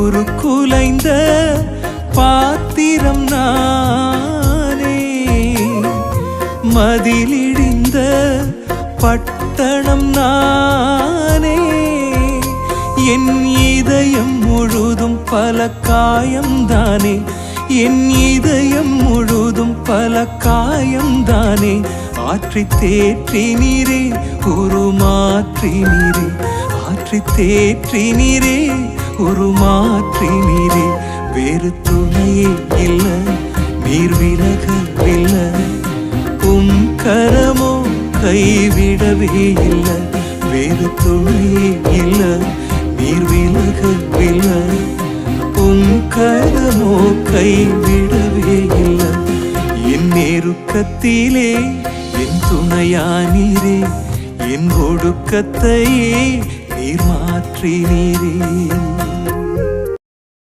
உருக்குலைந்த பாத்திரம் நானே, மதிலிடிந்த பட்டணம் நானே. என் இதயம் முழுதும் பல காயம்தானே, என் இதயம் முழுதும் பல காயம்தானே. ஆற்றி தேற்றி நீரே உருமாற்றி நீரே, ஆற்றி தேற்றி நீரே உருமாற்றி நீரே. வேறு துணையே இல்ல, நீர் விலகவில்லை, உம் கரமோ கைவிடவே இல்லை. வேறு துணையே இல்ல, நீர் விலகவில்லை, உம் கரமோ கைவிடவே இல்லை. என் நெருக்கத்திலே என் துணையானீரே, என் ஒடுக்கத்தையே நீர் மாற்றி நீரே.